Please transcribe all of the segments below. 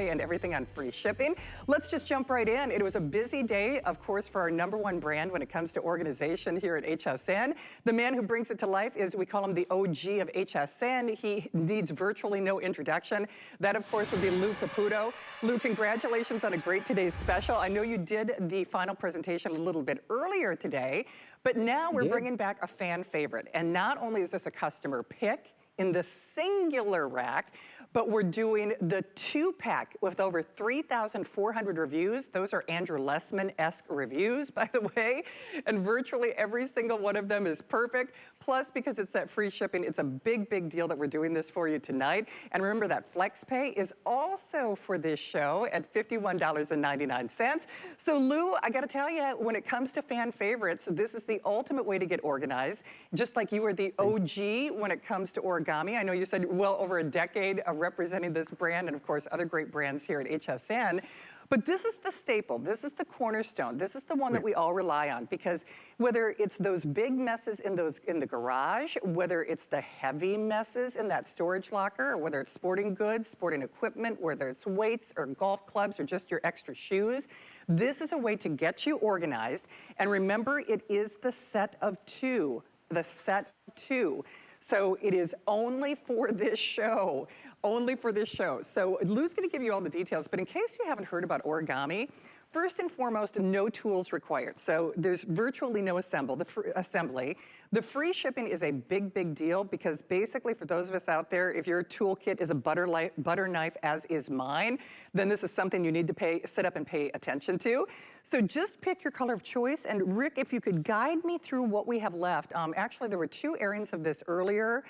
and everything on free shipping. Let's just jump right in. It was a busy day, of course, for our #1 brand when it comes to organization here at HSN. The man who brings it to life is, we call him the OG of HSN. He needs virtually no introduction. That, of course, would be Lou Caputo. Lou, congratulations on a great today's special. I know you did the final presentation a little bit earlier today, but now we're bringing back a fan favorite. And not only is this a customer pick in the singular rack, but we're doing the 2-pack with over 3,400 reviews. Those are Andrew Lessman-esque reviews, by the way, and virtually every single one of them is perfect. Plus, because it's that free shipping, it's a big, big deal that we're doing this for you tonight. And remember that flex pay is also for this show at $51.99. So Lou, I gotta tell you, when it comes to fan favorites, this is the ultimate way to get organized. Just like you were the OG when it comes to Origami. I know you said well over a decade of representing this brand and of course other great brands here at HSN. But this is the staple, this is the cornerstone, this is the one that we all rely on, because whether it's those big messes in the garage, whether it's the heavy messes in that storage locker, or whether it's sporting goods, sporting equipment, whether it's weights or golf clubs or just your extra shoes, this is a way to get you organized. And remember, it is the set of two, the set two. So it is only for this show, only for this show. So Lou's gonna give you all the details, but in case you haven't heard about Origami, first and foremost, no tools required. So there's virtually no assembly. The free shipping is a big, big deal because basically for those of us out there, if your toolkit is a butter knife, as is mine, then this is something you need to sit up and pay attention to. So just pick your color of choice. And Rick, if you could guide me through what we have left. Actually, there were 2 airings of this earlier.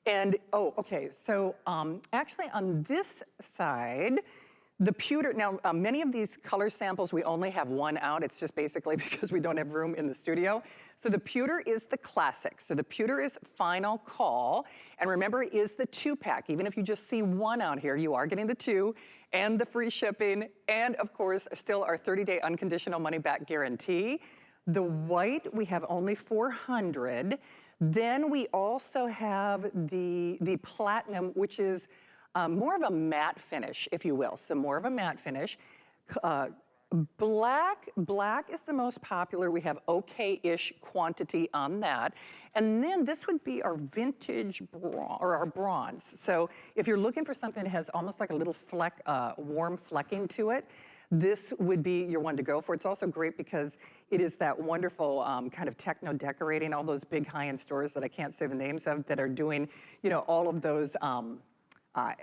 And, oh, okay, so actually on this side, the pewter, now many of these color samples, we only have one out. It's just basically because we don't have room in the studio. So the pewter is the classic. So the pewter is final call. And remember, it is the 2-pack. Even if you just see one out here, you are getting the 2 and the free shipping. And of course, still our 30-day unconditional money back guarantee. The white, we have only 400. Then we also have the platinum, which is more of a matte finish, if you will. So more of a matte finish. Black is the most popular. We have okay-ish quantity on that. And then this would be our vintage or our bronze. So if you're looking for something that has almost like a little fleck, warm flecking to it, this would be your one to go for. It's also great because it is that wonderful kind of techno decorating, all those big high-end stores that I can't say the names of that are doing, you know, all of those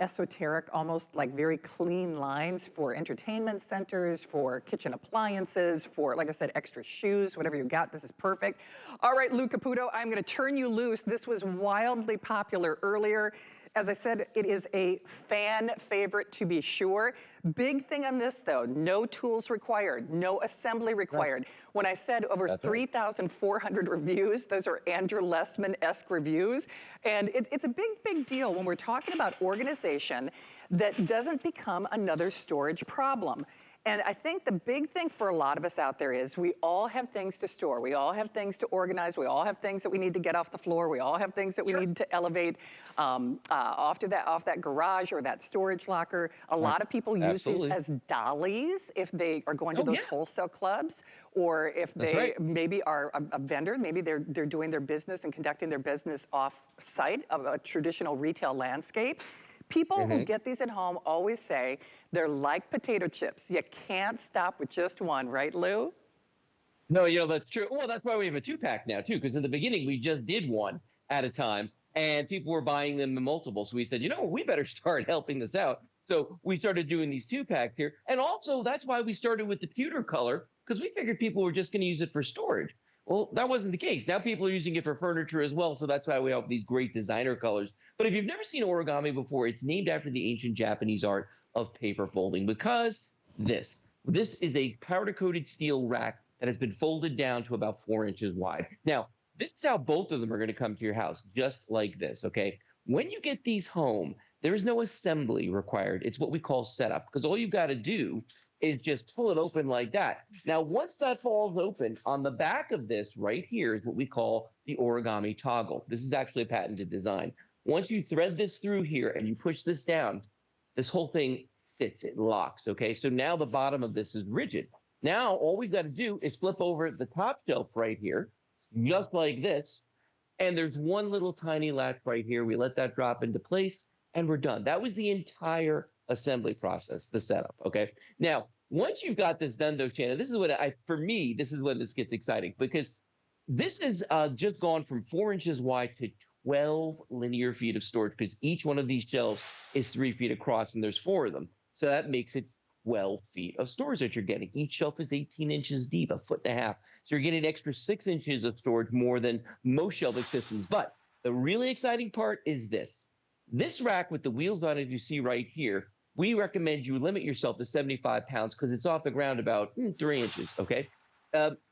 esoteric, almost like very clean lines for entertainment centers, for kitchen appliances, for, like I said, extra shoes, whatever you got, this is perfect. All right, Lou Caputo, I'm gonna turn you loose. This was wildly popular earlier. As I said, it is a fan favorite to be sure. Big thing on this though, no tools required, no assembly required. Right. When I said over 3,400 reviews, those are Andrew Lessman-esque reviews. And it's a big, big deal when we're talking about organization that doesn't become another storage problem. And I think the big thing for a lot of us out there is we all have things to store. We all have things to organize. We all have things that we need to get off the floor. We all have things that we need to elevate off that garage or that storage locker. A lot of people use these as dollies if they are going to those wholesale clubs, or if they maybe are a vendor, maybe they're doing their business and conducting their business off-site of a traditional retail landscape. People who get these at home always say they're like potato chips. You can't stop with just one, right, Lou? No, you know, that's true. Well, that's why we have a 2-pack now, too, because in the beginning, we just did one at a time, and people were buying them in multiples. So we said, you know, we better start helping this out. So we started doing these 2-packs here. And also, that's why we started with the pewter color, because we figured people were just going to use it for storage. Well, that wasn't the case. Now people are using it for furniture as well, so that's why we have these great designer colors. But if you've never seen Origami before, it's named after the ancient Japanese art of paper folding, because this is a powder-coated steel rack that has been folded down to about 4 inches wide. Now, this is how both of them are going to come to your house, just like this, okay? When you get these home, there is no assembly required. It's what we call setup, because all you've got to do is just pull it open like that. Now, once that falls open, on the back of this right here is what we call the Origami toggle. This is actually a patented design. Once you thread this through here and you push this down, this whole thing sits, it locks. Okay. So now the bottom of this is rigid. Now all we've got to do is flip over the top shelf right here, just like this. And there's one little tiny latch right here. We let that drop into place and we're done. That was the entire assembly process, the setup. Okay. Now, once you've got this done, though, Shannon, this is what for me, this is when this gets exciting because this has just gone from 4 inches wide to 12 linear feet of storage because each one of these shelves is 3 feet across and there's 4 of them. So that makes it 12 feet of storage that you're getting. Each shelf is 18 inches deep, a foot and a half. So you're getting an extra 6 inches of storage more than most shelving systems. But the really exciting part is this. This rack with the wheels on it you see right here, we recommend you limit yourself to 75 pounds because it's off the ground about 3 inches, okay?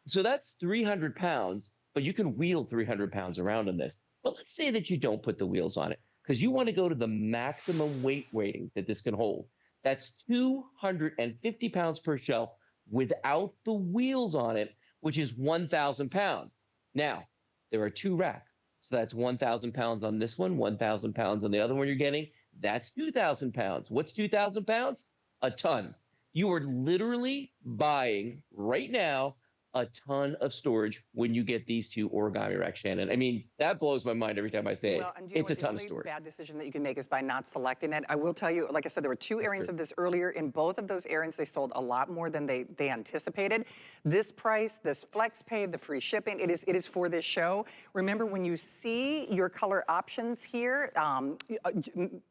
So that's 300 pounds, but you can wheel 300 pounds around in this. But let's say that you don't put the wheels on it because you want to go to the maximum weight rating that this can hold. That's 250 pounds per shelf without the wheels on it, which is 1,000 pounds. Now, there are 2 racks. So that's 1,000 pounds on this one, 1,000 pounds on the other one you're getting. That's 2,000 pounds. What's 2,000 pounds? A ton. You are literally buying right now a ton of storage when you get these 2 origami racks, Shannon. I mean, that blows my mind every time I say it. And do you It's know a what, ton the of only storage. bad decision that you can make is by not selecting it. I will tell you, like I said, there were 2 airings of this earlier. In both of those airings, they sold a lot more than they anticipated. This price, this flex pay, the free shipping, it is for this show. Remember, when you see your color options here,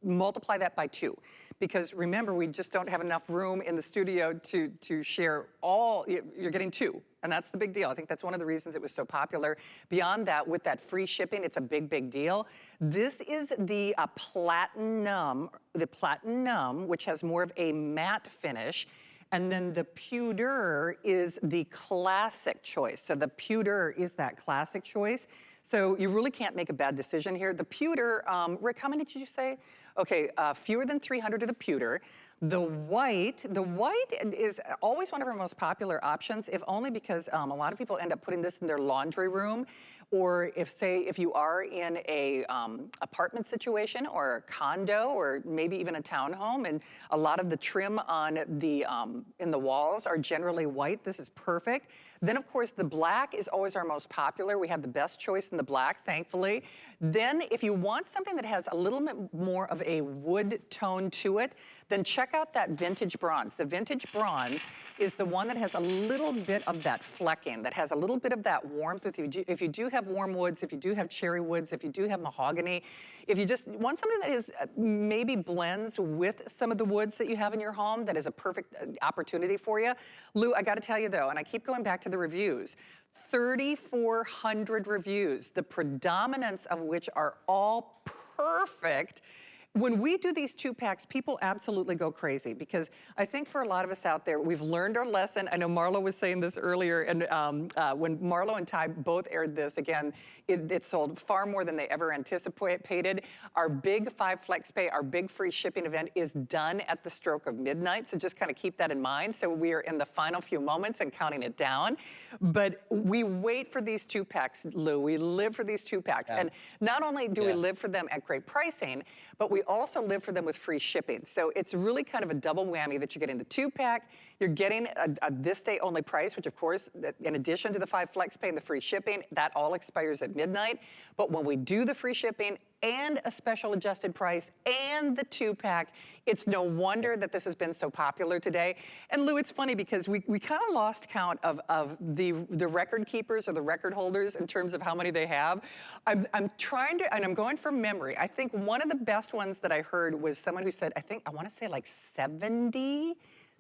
multiply that by 2. Because remember, we just don't have enough room in the studio to share all. You're getting 2. And that's the big deal. I think that's one of the reasons it was so popular. Beyond that, with that free shipping, it's a big, big deal. This is the platinum, which has more of a matte finish. And then the pewter is the classic choice. So the pewter is that classic choice. So you really can't make a bad decision here. The pewter, Rick, how many did you say? Okay, fewer than 300 of the pewter. The white is always one of our most popular options, if only because a lot of people end up putting this in their laundry room, or if you are in a apartment situation or a condo or maybe even a townhome, and a lot of the trim on the in the walls are generally white. This is perfect. Then, of course, the black is always our most popular. We have the best choice in the black, thankfully. Then, if you want something that has a little bit more of a wood tone to it, then check out that vintage bronze. The vintage bronze is the one that has a little bit of that flecking, that has a little bit of that warmth. If you do have warm woods, if you do have cherry woods, if you do have mahogany, if you just want something that is maybe blends with some of the woods that you have in your home, that is a perfect opportunity for you. Lou, I got to tell you though, and I keep going back to the reviews, 3,400 reviews, the predominance of which are all perfect. When we do these 2-packs, people absolutely go crazy because I think for a lot of us out there, we've learned our lesson. I know Marlo was saying this earlier, and when Marlo and Ty both aired this, again, it sold far more than they ever anticipated. Our big 5 flex pay, our big free shipping event is done at the stroke of midnight, so just kind of keep that in mind. So we are in the final few moments and counting it down. But we wait for these 2-packs, Lou. We live for these 2-packs. Yeah. And not only do we live for them at great pricing, but we also live for them with free shipping. So it's really kind of a double whammy that you're getting the 2-pack, you're getting a this day only price, which of course, in addition to the 5 flex pay and the free shipping, that all expires at midnight. But when we do the free shipping and a special adjusted price and the 2-pack, it's no wonder that this has been so popular today. And Lou, it's funny because we kind of lost count of the record keepers or the record holders in terms of how many they have. I'm trying to, and I'm going from memory. I think one of the best ones that I heard was someone who said, I want to say like 70.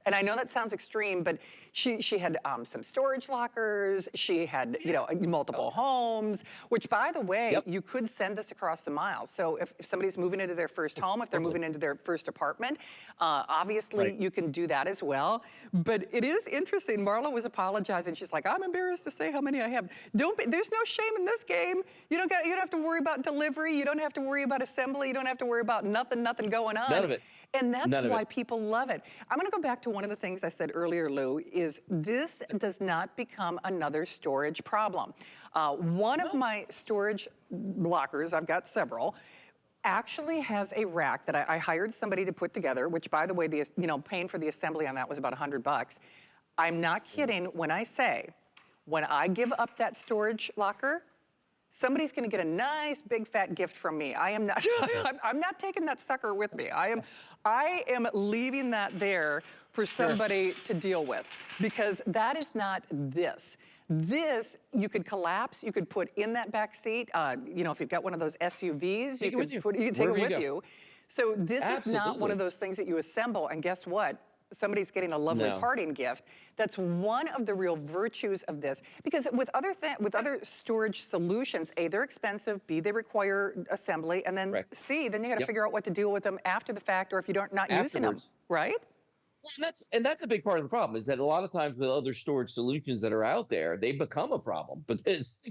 And I know that sounds extreme, but she had some storage lockers. She had, multiple homes, which, by the way, you could send this across the miles. So if somebody's moving into their first home, if they're moving into their first apartment, obviously you can do that as well. But it is interesting. Marla was apologizing. She's like, I'm embarrassed to say how many I have. There's no shame in this game. You don't have to worry about delivery. You don't have to worry about assembly. You don't have to worry about nothing going on. None of it. And that's why people love it. I'm going to go back to one of the things I said earlier, Lou, is this does not become another storage problem. One of my storage lockers, I've got several, actually has a rack that I hired somebody to put together, which by the way, paying for the assembly on that was about $100. I'm not kidding when I say, when I give up that storage locker, somebody's gonna get a nice big fat gift from me. I am not, I'm not taking that sucker with me. I am leaving that there for somebody to deal with, because that is not this. This, you could collapse, you could put in that back seat. If you've got one of those SUVs, Take it with you. You can take it Wherever you with go. you. So this is not one Absolutely. of those things that you assemble, and guess what? Somebody's getting a lovely No. parting gift. That's one of the real virtues of this. Because with other storage solutions, A, they're expensive, B, they require assembly, and then Right. C, then you got to Yep. figure out what to deal with them after the fact, or if you're not using them, Afterwards. right? Well, and that's a big part of the problem is that a lot of times with other storage solutions that are out there, they become a problem because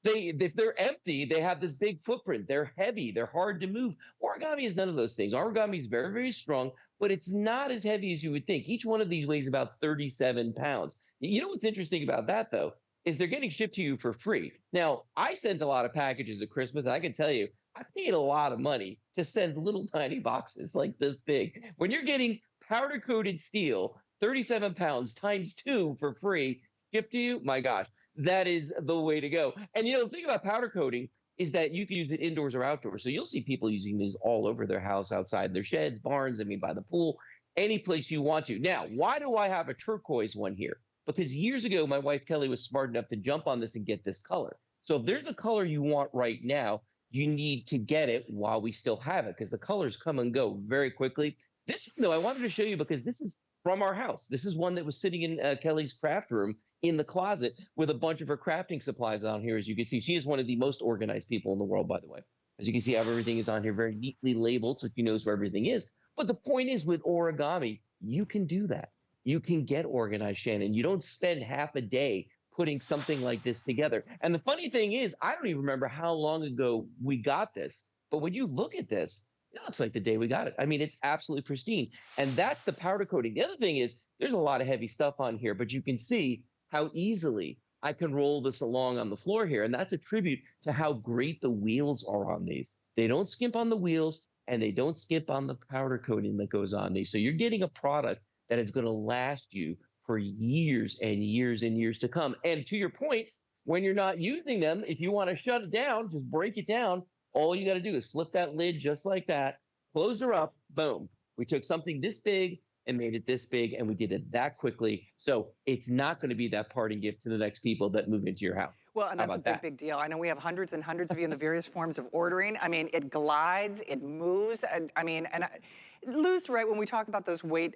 they if they're empty, they have this big footprint. They're heavy. They're hard to move. Origami is none of those things. Origami is very, very strong, but it's not as heavy as you would think. Each one of these weighs about 37 pounds. You know what's interesting about that though is they're getting shipped to you for free. Now, I sent a lot of packages at Christmas, and I can tell you, I paid a lot of money to send little tiny boxes like this big. When you're getting powder coated steel, 37 pounds times 2 for free, shipped to you, my gosh, that is the way to go. And the thing about powder coating is that you can use it indoors or outdoors. So you'll see people using these all over their house, outside their sheds, barns, by the pool, any place you want to. Now, why do I have a turquoise one here? Because years ago, my wife Kelly was smart enough to jump on this and get this color. So if there's a color you want right now, you need to get it while we still have it, because the colors come and go very quickly. This, though, I wanted to show you because this is from our house. This is one that was sitting in Kelly's craft room in the closet with a bunch of her crafting supplies on here. As you can see, she is one of the most organized people in the world, by the way. As you can see, how everything is on here very neatly labeled so she knows where everything is. But the point is, with origami, you can do that. You can get organized, Shannon. You don't spend half a day putting something like this together. And the funny thing is, I don't even remember how long ago we got this. But when you look at this, it looks like the day we got it. It's absolutely pristine. And that's the powder coating. The other thing is there's a lot of heavy stuff on here, but you can see how easily I can roll this along on the floor here. And that's a tribute to how great the wheels are on these. They don't skimp on the wheels, and they don't skimp on the powder coating that goes on these. So you're getting a product that is going to last you for years and years and years to come. And to your point, when you're not using them, if you want to shut it down, just break it down. All you got to do is flip that lid just like that, close her up, boom. We took something this big and made it this big, and we did it that quickly. So it's not going to be that parting gift to the next people that move into your house. Well, and that's a big deal. I know we have hundreds and hundreds of you in the various forms of ordering. It glides, it moves. Lou's right, when we talk about those weight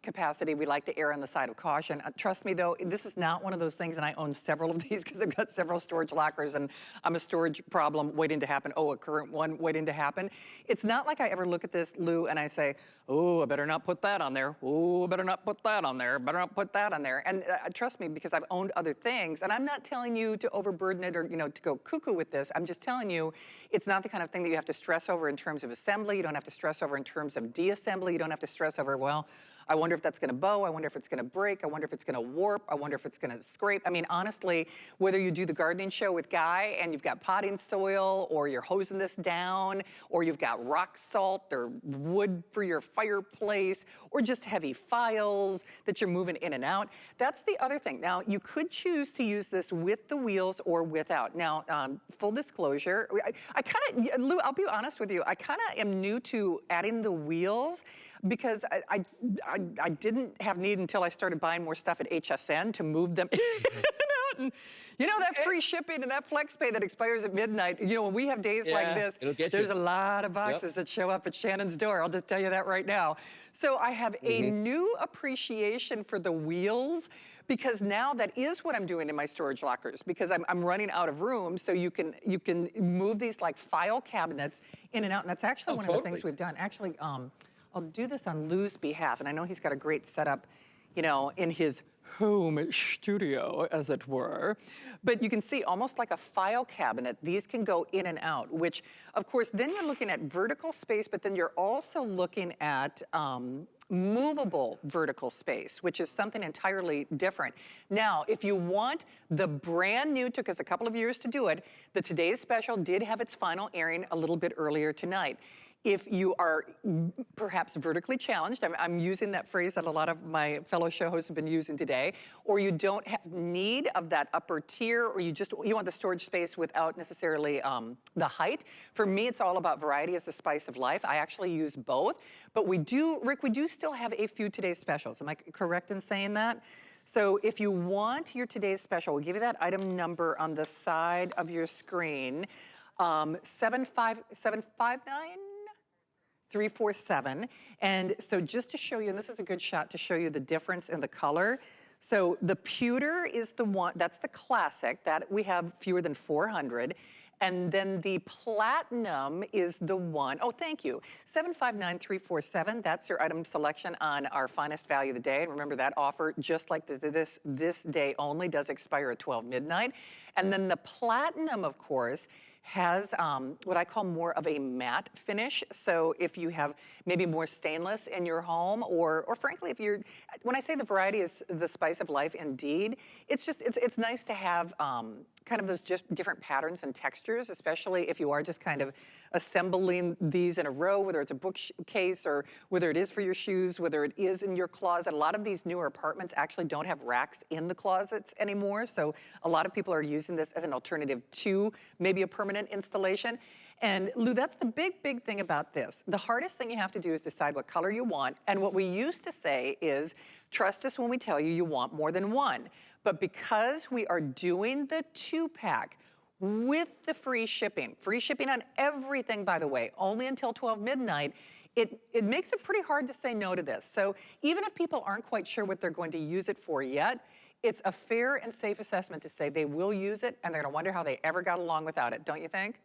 capacity, we like to err on the side of caution. Trust me, though, this is not one of those things, and I own several of these because I've got several storage lockers, and I'm a storage problem waiting to happen. Oh, a current one waiting to happen. It's not like I ever look at this, Lou, and I say, oh, I better not put that on there. Oh, I better not put that on there. Better not put that on there. And trust me, because I've owned other things, and I'm not telling you to overburden it or to go cuckoo with this. I'm just telling you, it's not the kind of thing that you have to stress over in terms of assembly. You don't have to stress over in terms of assembly. You don't have to stress over, well, I wonder if that's going to bow. I wonder if it's going to break. I wonder if it's going to warp. I wonder if it's going to scrape. Honestly, whether you do the gardening show with Guy and you've got potting soil, or you're hosing this down, or you've got rock salt or wood for your fireplace, or just heavy files that you're moving in and out, that's the other thing. Now, you could choose to use this with the wheels or without. Now, full disclosure, I kind of, Lou, I'll be honest with you, I kind of am new to adding the wheels, because I didn't have need until I started buying more stuff at HSN to move them in and out. And that free shipping and that flex pay that expires at midnight, when we have days like this, there's a lot of boxes that show up at Shannon's door. I'll just tell you that right now. So I have a new appreciation for the wheels, because now that is what I'm doing in my storage lockers, because I'm running out of room. So you can move these like file cabinets in and out. And that's actually one of the things we've done. Actually, I'll do this on Lou's behalf, and I know he's got a great setup, in his home studio, as it were. But you can see, almost like a file cabinet, these can go in and out, which, of course, then you're looking at vertical space, but then you're also looking at movable vertical space, which is something entirely different. Now, if you want the brand new, took us a couple of years to do it, the Today's Special did have its final airing a little bit earlier tonight. If you are perhaps vertically challenged, I'm using that phrase that a lot of my fellow show hosts have been using today, or you don't have need of that upper tier, or you want the storage space without necessarily the height. For me, it's all about variety as the spice of life. I actually use both, but Rick, we do still have a few Today's Specials. Am I correct in saying that? So if you want your Today's Special, we'll give you that item number on the side of your screen, 75759. 347. And so just to show you, and this is a good shot to show you the difference in the color. So the pewter is the one, that's the classic, that we have fewer than 400. And then the platinum is the one, oh, thank you, 759347, that's your item selection on our finest value of the day. And remember that offer, just like this day only, does expire at 12 midnight. And then the platinum, of course, has what I call more of a matte finish. So if you have maybe more stainless in your home, or frankly, when I say the variety is the spice of life, indeed, it's nice to have kind of those just different patterns and textures, especially if you are just kind of assembling these in a row, whether it's a bookcase or whether it is for your shoes, whether it is in your closet. A lot of these newer apartments actually don't have racks in the closets anymore. So a lot of people are using this as an alternative to maybe a permanent installation. And Lou, that's the big thing about this. The hardest thing you have to do is decide what color you want. And what we used to say is, trust us when we tell you you want more than one. But because we are doing the 2-pack with the free shipping on everything, by the way, only until 12 midnight, it makes it pretty hard to say no to this. So even if people aren't quite sure what they're going to use it for yet, it's a fair and safe assessment to say they will use it and they're gonna wonder how they ever got along without it, don't you think?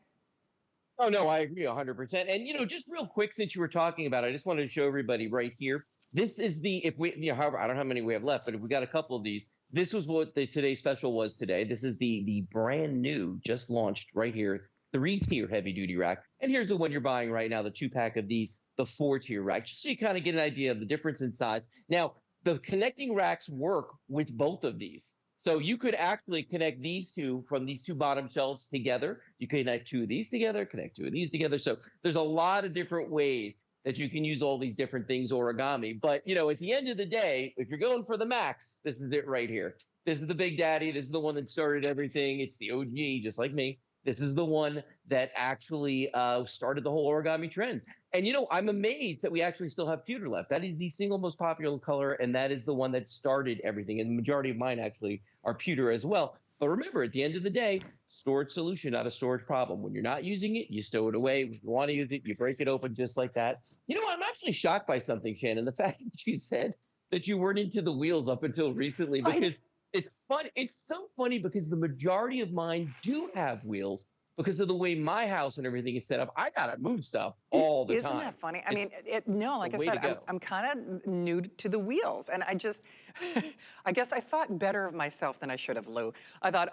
Oh no, I agree 100%. And just real quick, since you were talking about it, I just wanted to show everybody right here. This is if we, however, I don't know how many we have left, but if we got a couple of these, this was what the Today's Special was today. This is the brand new, just launched right here, 3-tier heavy duty rack. And here's the one you're buying right now, the 2-pack of these, the 4-tier rack, just so you kind of get an idea of the difference in size. Now, the connecting racks work with both of these. So you could actually connect these two from these two bottom shelves together. You can connect 2 of these together, connect 2 of these together. So there's a lot of different ways that you can use all these different things origami. But, at the end of the day, if you're going for the max, this is it right here. This is the big daddy. This is the one that started everything. It's the OG, just like me. This is the one that actually started the whole origami trend. And, I'm amazed that we actually still have pewter left. That is the single most popular color, and that is the one that started everything. And the majority of mine actually are pewter as well. But remember, at the end of the day, storage solution, not a storage problem. When you're not using it, you stow it away. If you want to use it, you break it open just like that. I'm actually shocked by something, Shannon. The fact that you said that you weren't into the wheels up until recently, because it's fun. It's so funny because the majority of mine do have wheels. Because of the way my house and everything is set up, I gotta move stuff all the time. Isn't that funny? I mean, no, like I said, I'm kind of new to the wheels, and I just, I guess I thought better of myself than I should have, Lou. I thought,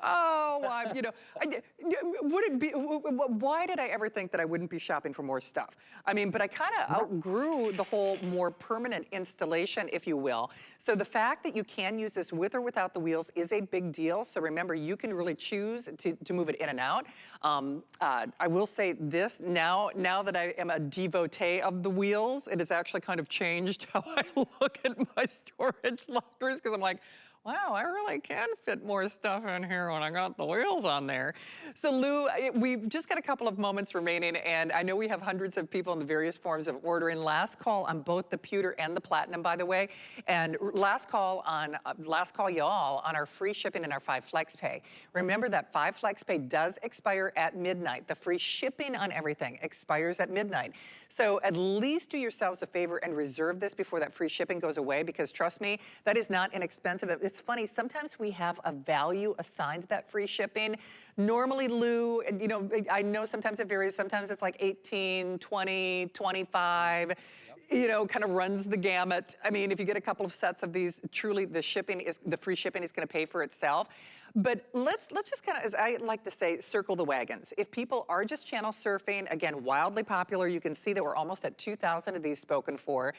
would it be? Why did I ever think that I wouldn't be shopping for more stuff? I mean, but I kind of outgrew the whole more permanent installation, if you will. So the fact that you can use this with or without the wheels is a big deal. So remember, you can really choose to move it in and out. I will say this, now that I am a devotee of the wheels, it has actually kind of changed how I look at my storage lockers, because I'm like, wow, I really can fit more stuff in here when I got the wheels on there. So Lou, we've just got a couple of moments remaining, and I know we have hundreds of people in the various forms of ordering. Last call on both the pewter and the platinum, by the way. And last call y'all on our free shipping and our 5 flex pay. Remember that 5 flex pay does expire at midnight. The free shipping on everything expires at midnight. So at least do yourselves a favor and reserve this before that free shipping goes away, because trust me, that is not inexpensive. It's funny, sometimes we have a value assigned to that free shipping. Normally, Lou, I know sometimes it varies. Sometimes it's like 18, 20, 25. Kind of runs the gamut. I mean, if you get a couple of sets of these, truly the free shipping is going to pay for itself. But let's just kind of, as I like to say, circle the wagons. If people are just channel surfing, again, wildly popular, you can see that we're almost at 2,000 of these spoken for.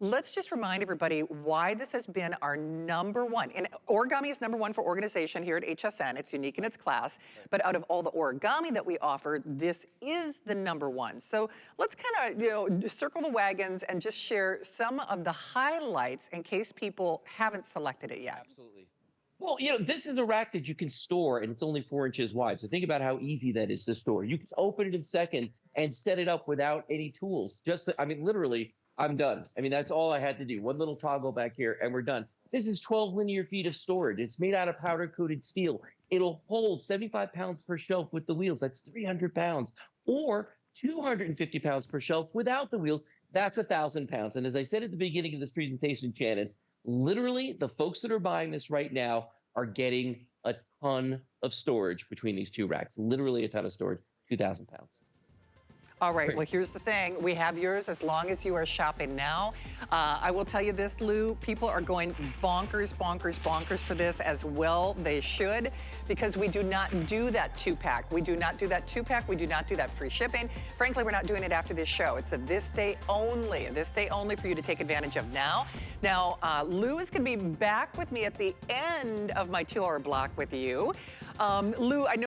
let's just remind everybody why this has been our number one. And origami is number one for organization here at HSN. It's unique in its class. But out of all the origami that we offer, this is the number one. So let's kind of, circle the wagons and just share some of the highlights in case people haven't selected it yet. Absolutely. Well, this is a rack that you can store, and it's only 4 inches wide. So think about how easy that is to store. You can open it in a second and set it up without any tools. I mean, literally, I'm done. I mean, that's all I had to do. One little toggle back here, and we're done. This is 12 linear feet of storage. It's made out of powder-coated steel. It'll hold 75 pounds per shelf with the wheels. That's 300 pounds. Or 250 pounds per shelf without the wheels. That's 1,000 pounds. And as I said at the beginning of this presentation, Shannon, literally, the folks that are buying this right now are getting a ton of storage between these two racks. Literally a ton of storage, 2,000 pounds. All right, well, here's the thing. We have yours as long as you are shopping now. I will tell you this, Lou, people are going bonkers, bonkers, bonkers for this, as well they should, because we do not do that 2-pack. We do not do that 2-pack. We do not do that free shipping. Frankly, we're not doing it after this show. It's a this day only for you to take advantage of now. Now, Lou is going to be back with me at the end of my 2-hour block with you. Lou, I know